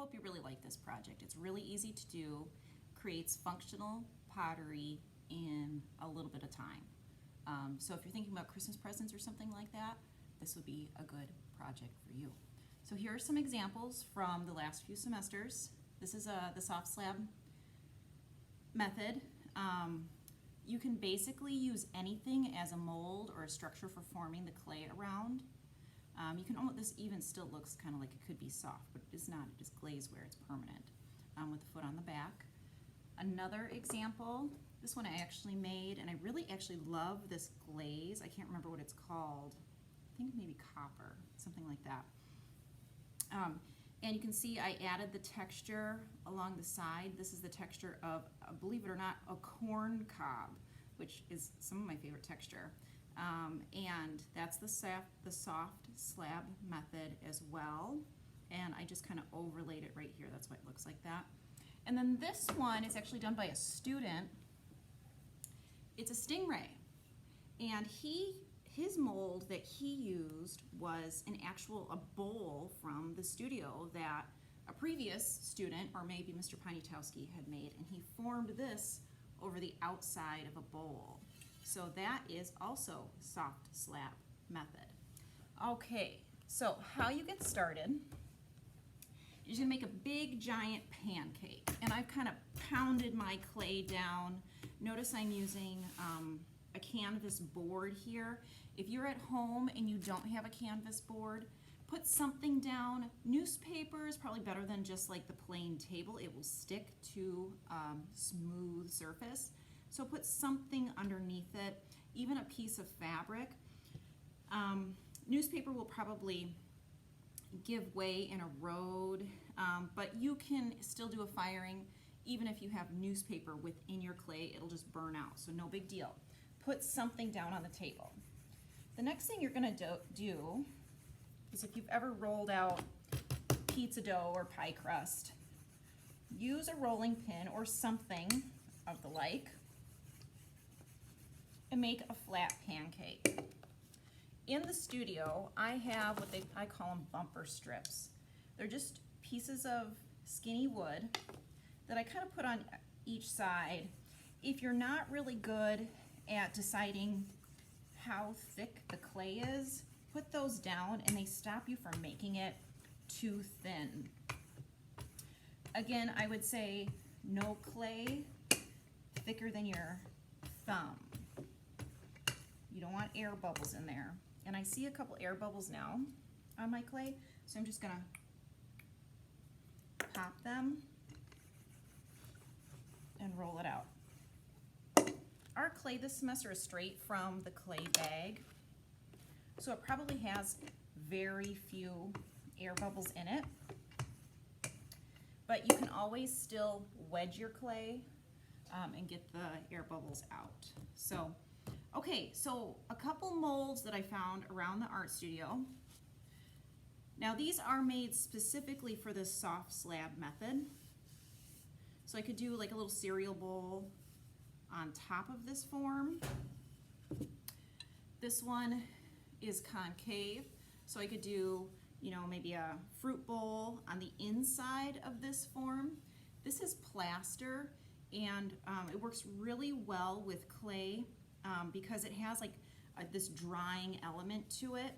hope you really like this project. It's really easy to do, creates functional pottery in a little bit of time. So if you're thinking about Christmas presents or something like that, this would be a good project for you. So here are some examples from the last few semesters. This is the soft slab method. You can basically use anything as a mold or a structure for forming the clay around. You can almost, this even still looks kind of like it could be soft, but it's not. It is glazeware, it's permanent, with the foot on the back. Another example, this one I actually made, and I really actually love this glaze. I can't remember what it's called. I think maybe copper, something like that. And you can see I added the texture along the side. This is the texture of, believe it or not, a corn cob, which is some of my favorite texture. And that's the soft slab method as well. And I just kind of overlaid it right here. That's why it looks like that. And then this one is actually done by a student. It's a stingray. And his mold that he used was a bowl from the studio that a previous student, or maybe Mr. Poniatowski, had made, and he formed this over the outside of a bowl. So that is also soft slab method. Okay, so how you get started, you're gonna make a big giant pancake, and I've kind of pounded my clay down. Notice I'm using a canvas board here. If you're at home and you don't have a canvas board, put something down. Newspaper is probably better than just like the plain table. It will stick to smooth surface. So put something underneath it, even a piece of fabric. Newspaper will probably give way in a road, but you can still do a firing even if you have newspaper within your clay. It'll just burn out, so no big deal. Put something down on the table. The next thing you're gonna do is, if you've ever rolled out pizza dough or pie crust, use a rolling pin or something of the like and make a flat pancake. In the studio, I have what I call them bumper strips. They're just pieces of skinny wood that I kind of put on each side. If you're not really good at deciding how thick the clay is, put those down and they stop you from making it too thin. Again, I would say no clay thicker than your thumb. You don't want air bubbles in there. And I see a couple air bubbles now on my clay, so I'm just gonna pop them and roll it out. Our clay this semester is straight from the clay bag, so it probably has very few air bubbles in it, but you can always still wedge your clay and get the air bubbles out. So, okay, so a couple molds that I found around the art studio. Now these are made specifically for this soft slab method. So I could do like a little cereal bowl on top of this form. This one is concave, so I could do, you know, maybe a fruit bowl on the inside of this form. This is plaster, and it works really well with clay because it has like this drying element to it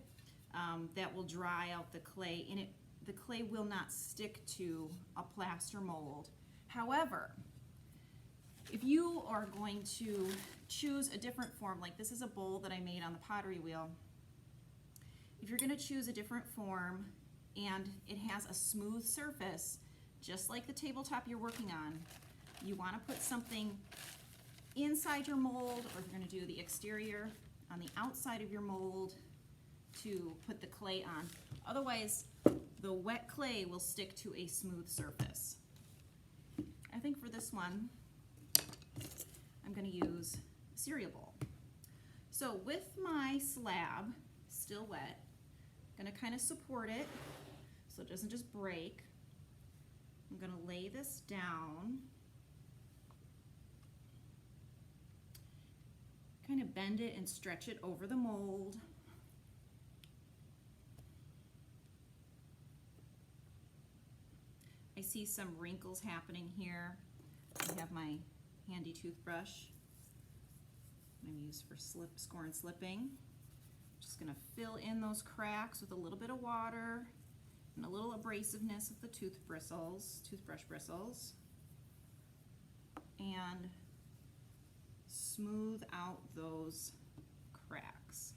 that will dry out the clay, and the clay will not stick to a plaster mold. However, if you are going to choose a different form, like this is a bowl that I made on the pottery wheel, if you're going to choose a different form and it has a smooth surface, just like the tabletop you're working on, you want to put something inside your mold, or if you're going to do the exterior, on the outside of your mold to put the clay on. Otherwise, the wet clay will stick to a smooth surface. I think for this one, I'm going to use a cereal bowl. So with my slab still wet, I'm going to kind of support it so it doesn't just break. I'm going to lay this down, kind of bend it and stretch it over the mold. I see some wrinkles happening here. I have my handy toothbrush I'm going to use for score and slipping. Just going to fill in those cracks with a little bit of water and a little abrasiveness of the toothbrush bristles, and smooth out those cracks.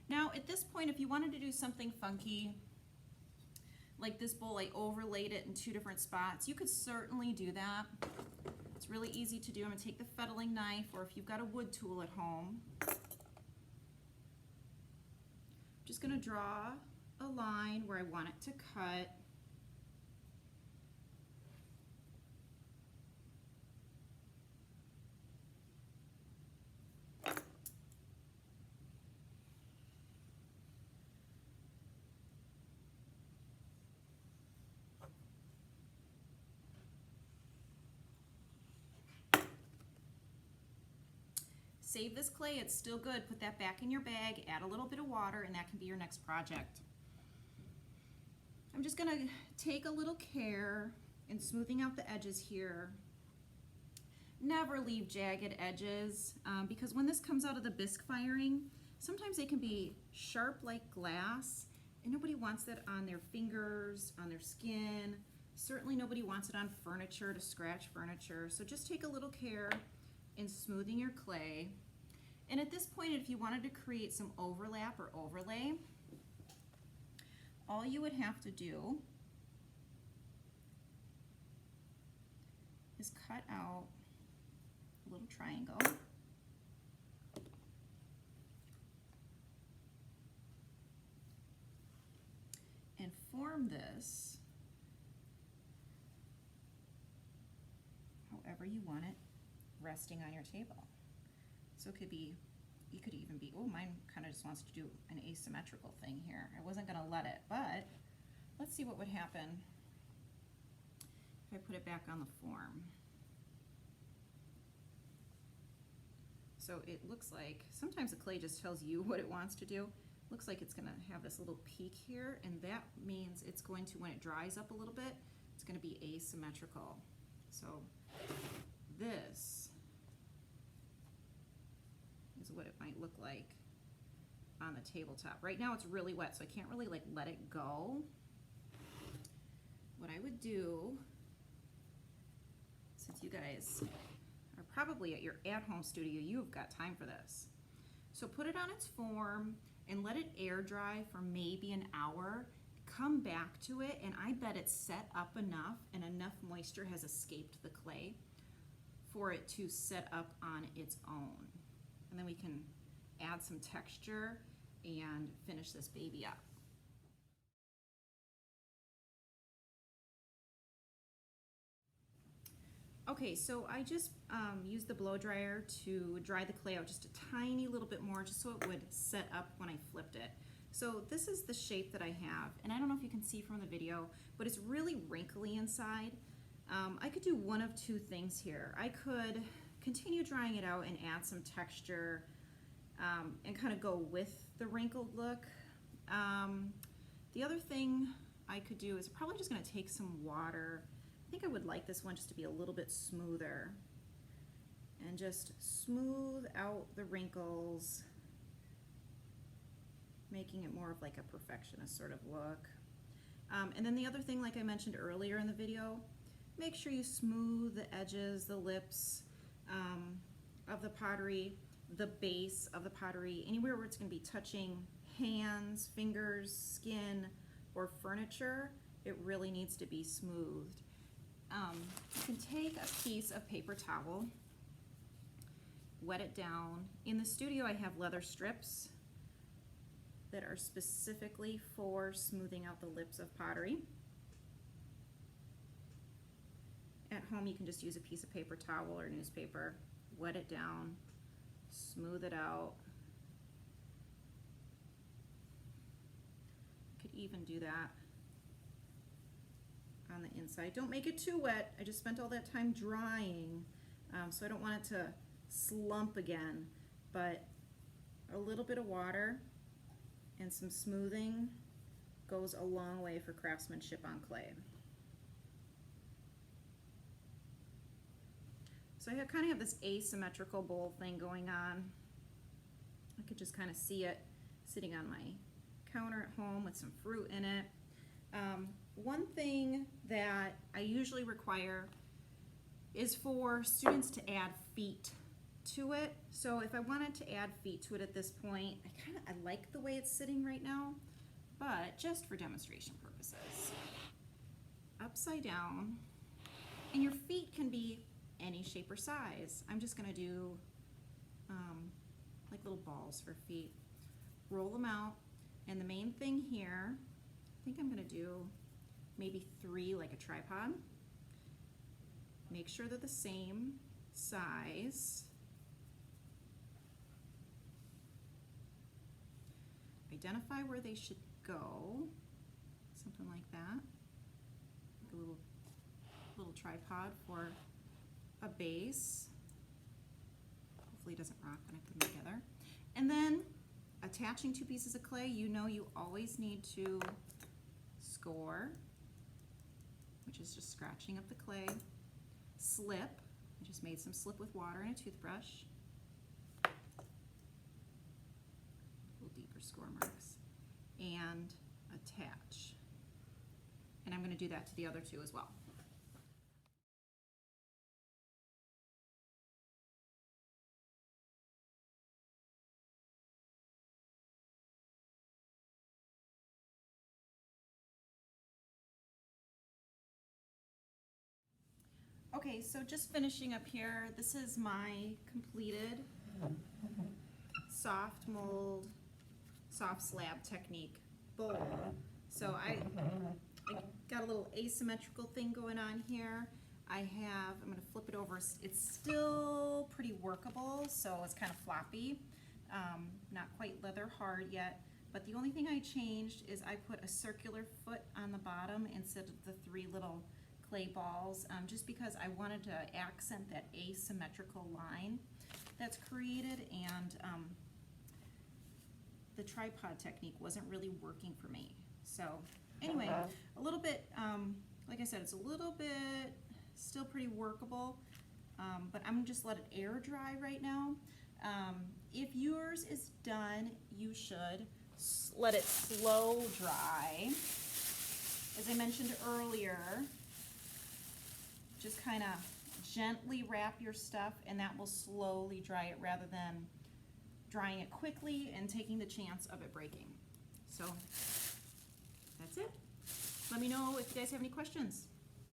Now at this point, if you wanted to do something funky, like this bowl, I overlaid it in 2 different spots, you could certainly do that. It's really easy to do. I'm going to take the fettling knife, or if you've got a wood tool at home, I'm just going to draw a line where I want it to cut. Save this clay, it's still good. Put that back in your bag, add a little bit of water, and that can be your next project. I'm just gonna take a little care in smoothing out the edges here. Never leave jagged edges, because when this comes out of the bisque firing, sometimes they can be sharp like glass, and nobody wants that on their fingers, on their skin. Certainly nobody wants it on furniture, to scratch furniture. So just take a little care in smoothing your clay. And at this point, if you wanted to create some overlap or overlay, all you would have to do is cut out a little triangle and form this however you want it, resting on your table. So it could be, you could even be, oh, mine kind of just wants to do an asymmetrical thing here. I wasn't going to let it, but let's see what would happen if I put it back on the form. So it looks like, sometimes the clay just tells you what it wants to do. Looks like it's going to have this little peak here, and that means it's going to, when it dries up a little bit, it's going to be asymmetrical. So this is what it might look like on the tabletop. Right now it's really wet, so I can't really like let it go. What I would do, since you guys are probably at your at-home studio, you've got time for this. So put it on its form and let it air dry for maybe an hour. Come back to it, and I bet it's set up enough and enough moisture has escaped the clay for it to set up on its own. And then we can add some texture and finish this baby up. Okay, so I just used the blow dryer to dry the clay out just a tiny little bit more, just so it would set up when I flipped it. So this is the shape that I have, and I don't know if you can see from the video, but it's really wrinkly inside. I could do one of 2 things here. I could continue drying it out and add some texture and kind of go with the wrinkled look. The other thing I could do is probably just going to take some water. I think I would like this one just to be a little bit smoother, and just smooth out the wrinkles, making it more of like a perfectionist sort of look. And then the other thing, like I mentioned earlier in the video, make sure you smooth the edges, the lips of the pottery, the base of the pottery, anywhere where it's going to be touching hands, fingers, skin, or furniture. It really needs to be smoothed. You can take a piece of paper towel, wet it down. In the studio I have leather strips that are specifically for smoothing out the lips of pottery. At home you can just use a piece of paper towel or newspaper, wet it down, smooth it out. You could even do that on the inside. Don't make it too wet. I just spent all that time drying, so I don't want it to slump again, but a little bit of water and some smoothing goes a long way for craftsmanship on clay. So I kind of have this asymmetrical bowl thing going on. I could just kind of see it sitting on my counter at home with some fruit in it. One thing that I usually require is for students to add feet to it. So if I wanted to add feet to it at this point, I like the way it's sitting right now, but just for demonstration purposes. Upside down, and your feet can be any shape or size. I'm just gonna do like little balls for feet. Roll them out, and the main thing here, I think I'm gonna do maybe 3 like a tripod. Make sure they're the same size. Identify where they should go, something like that. Like a little tripod for a base. Hopefully it doesn't rock when I put them together. And then attaching 2 pieces of clay, you know you always need to score, which is just scratching up the clay. Slip, I just made some slip with water and a toothbrush. Little deeper score marks. And attach. And I'm going to do that to the other 2 as well. Okay, so just finishing up here, this is my completed soft mold, soft slab technique bowl. So I got a little asymmetrical thing going on here. I'm gonna flip it over. It's still pretty workable, so it's kind of floppy. Not quite leather hard yet, but the only thing I changed is I put a circular foot on the bottom instead of the 3 little clay balls, just because I wanted to accent that asymmetrical line that's created, and the tripod technique wasn't really working for me. So anyway, a little bit, like I said, it's a little bit still pretty workable, but I'm gonna just let it air dry right now. If yours is done, you should let it slow dry. As I mentioned earlier, just kind of gently wrap your stuff, and that will slowly dry it rather than drying it quickly and taking the chance of it breaking. So that's it. Let me know if you guys have any questions.